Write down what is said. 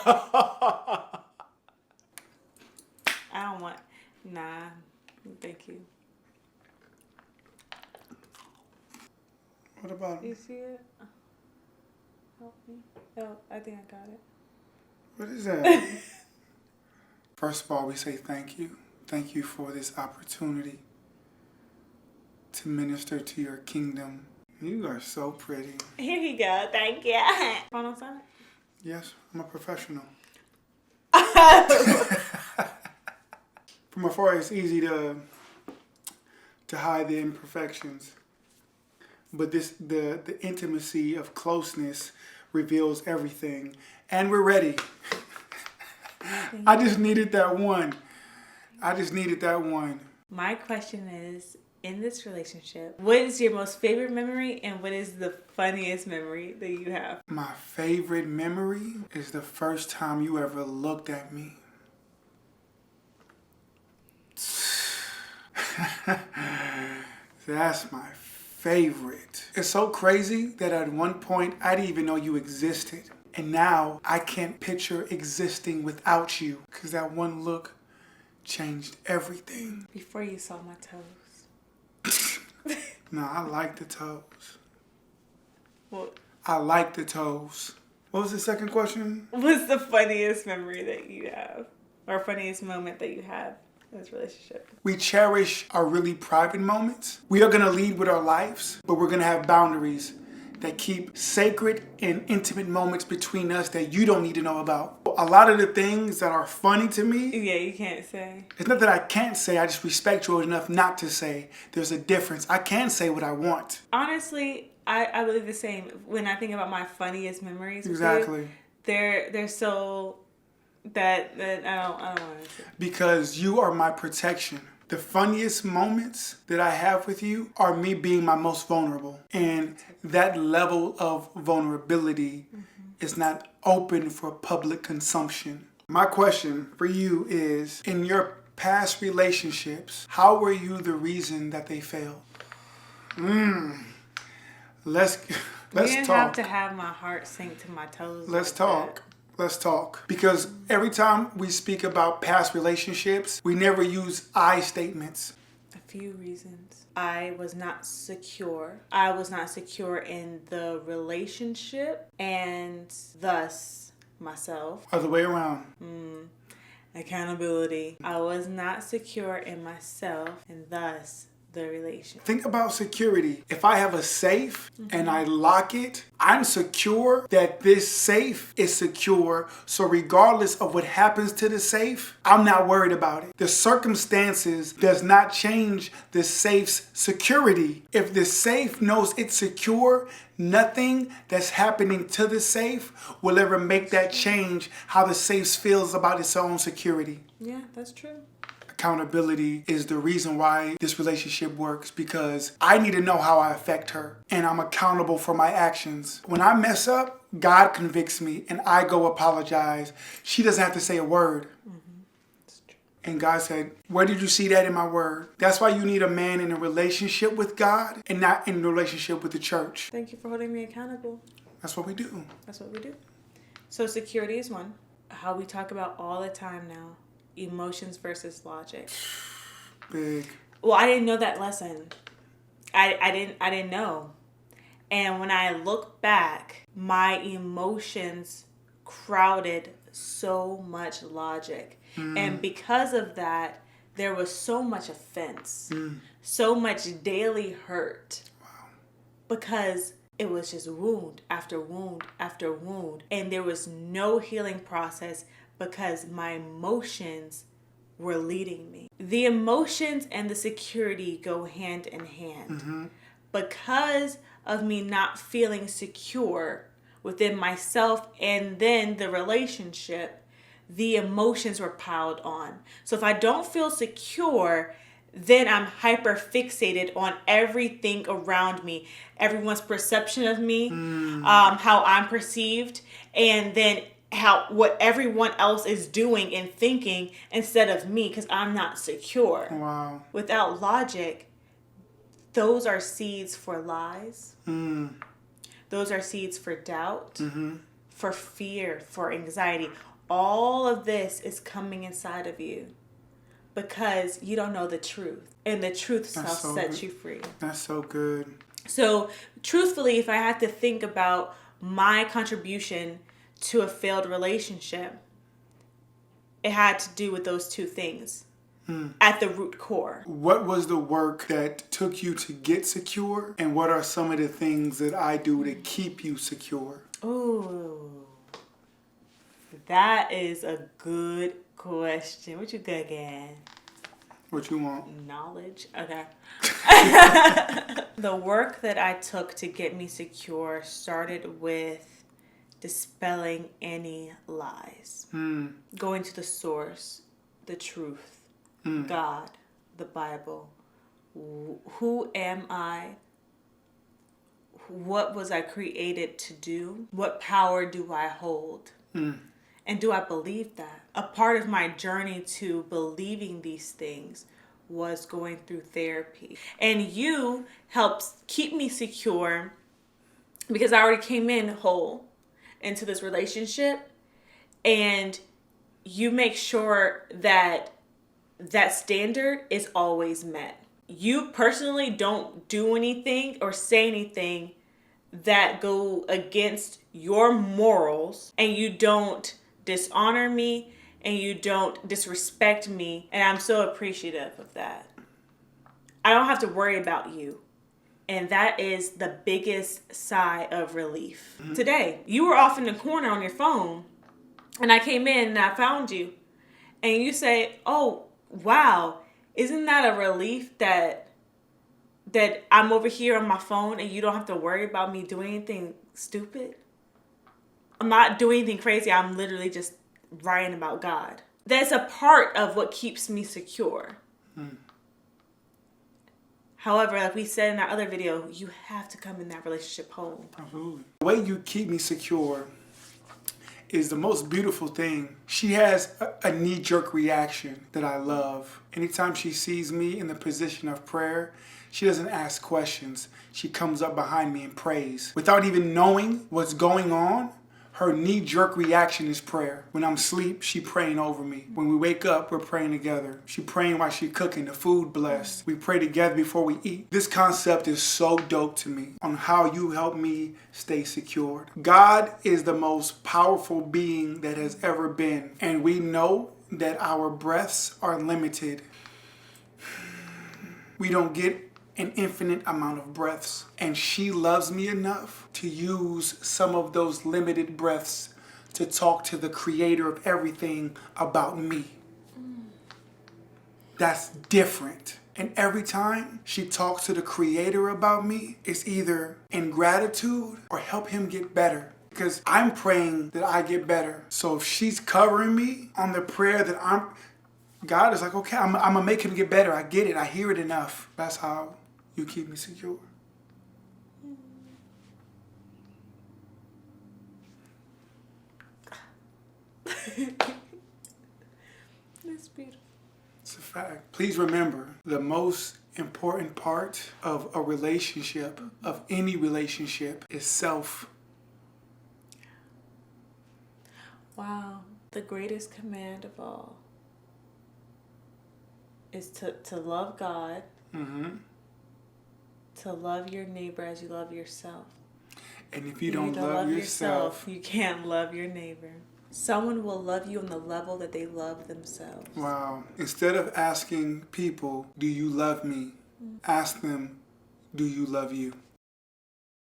I don't want. Nah, thank you. What about You see it? Help me. Oh, I think I got it. what is that? First of all, we say thank you. Thank you for this opportunity to minister to your kingdom. You are so pretty. Here you go. Thank you. Phone on silent? Yes, I'm a professional. From afar, it's easy to hide the imperfections, but the intimacy of closeness reveals everything, and we're ready. I just needed that one. My question is, in this relationship, what is your most favorite memory and what is the funniest memory that you have? My favorite memory is the first time you ever looked at me. That's my favorite. It's so crazy that at one point I didn't even know you existed. And now I can't picture existing without you because that one look changed everything. Before you saw my toes. No, I like the toes. What? I like the toes. What was the second question? What's the funniest memory that you have? Or funniest moment that you have in this relationship? We cherish our really private moments. We are going to lead with our lives, but we're going to have boundaries that keep sacred and intimate moments between us that you don't need to know about. A lot of the things that are funny to me, Yeah, you can't say. it's not that I can't say, I just respect you enough not to say. There's a difference. I can say what I want. Honestly, I believe the same. When I think about my funniest memories with Exactly. you, they're so that I don't want to say. Because you are my protection. The funniest moments that I have with you are me being my most vulnerable. And that level of vulnerability is not open for public consumption. My question for you is, in your past relationships, how were you the reason that they failed? Let's You didn't talk. have to have my heart sink to my toes. Let's like talk. that. Let's talk. Because every time we speak about past relationships, we never use I statements. A few reasons. I was not secure. I was not secure in the relationship and thus myself. Other way around. Accountability. I was not secure in myself and thus the relationship. Think about security. If I have a safe and I lock it, I'm secure that this safe is secure. So regardless of what happens to the safe, I'm not worried about it. The circumstances does not change the safe's security. If the safe knows it's secure, nothing that's happening to the safe will ever make that change how the safe feels about its own security. Yeah, that's true. Accountability is the reason why this relationship works, because I need to know how I affect her and I'm accountable for my actions. When I mess up, God convicts me and I go apologize. She doesn't have to say a word. That's true. And God said, where did you see that in my word? That's why you need a man in a relationship with God and not in a relationship with the church. Thank you for holding me accountable. That's what we do. That's what we do. So security is one. How we talk about all the time now. Emotions versus logic. Big. Well, I didn't know that lesson. I didn't know. And when I look back, my emotions crowded so much logic. And because of that, there was so much offense. So much daily hurt. Wow. Because it was just wound after wound after wound. And there was no healing process because my emotions were leading me. The emotions and the security go hand in hand. Because of me not feeling secure within myself and then the relationship, the emotions were piled on. So if I don't feel secure, then I'm hyper fixated on everything around me, everyone's perception of me, how I'm perceived, and then what everyone else is doing and thinking instead of me, because I'm not secure. Wow. Without logic, those are seeds for lies. Those are seeds for doubt, for fear, for anxiety. all of this is coming inside of you because you don't know the truth. And the truth shall set you free. That's so good. So, truthfully, if I had to think about my contribution to a failed relationship, it had to do with those two things at the root core. What was the work that took you to get secure? And what are some of the things that I do to keep you secure? Ooh, that is a good question. What you good again? What you want? Knowledge. Okay. The work that I took to get me secure started with dispelling any lies. Going to the source, the truth, God, the Bible. Who am I? What was I created to do? What power do I hold? And do I believe that? A part of my journey to believing these things was going through therapy. And you helped keep me secure because I already came in whole into this relationship. And you make sure that that standard is always met. You personally don't do anything or say anything that go against your morals, and you don't dishonor me, and you don't disrespect me, and I'm so appreciative of that. I don't have to worry about you, and that is the biggest sigh of relief. Today, you were off in the corner on your phone, and I came in and I found you, and you say, oh, wow, isn't that a relief that I'm over here on my phone and you don't have to worry about me doing anything stupid? I'm not doing anything crazy. I'm literally just writing about God. That's a part of what keeps me secure. However, like we said in our other video, you have to come in that relationship whole. Absolutely. The way you keep me secure is the most beautiful thing. She has a knee-jerk reaction that I love. Anytime she sees me in the position of prayer, she doesn't ask questions. She comes up behind me and prays. Without even knowing what's going on, her knee-jerk reaction is prayer. When I'm asleep, she praying over me. When we wake up, we're praying together. She praying while she cooking, the food blessed. We pray together before we eat. This concept is so dope to me on how you help me stay secured. God is the most powerful being that has ever been. And we know that our breaths are limited. We don't get an infinite amount of breaths. And she loves me enough to use some of those limited breaths to talk to the creator of everything about me. That's different. And every time she talks to the creator about me, it's either in gratitude or help him get better. Because I'm praying that I get better. So if she's covering me on the prayer that God is like, okay, I'm going to make him get better. I get it. I hear it enough. That's how you keep me secure. That's beautiful. It's a fact. Please remember, the most important part of a relationship, of any relationship, is self. Wow. The greatest command of all is to love God, to love your neighbor as you love yourself. And if you don't love yourself, you can't love your neighbor. Someone will love you on the level that they love themselves. Wow. Instead of asking people, do you love me? Ask them, do you love you?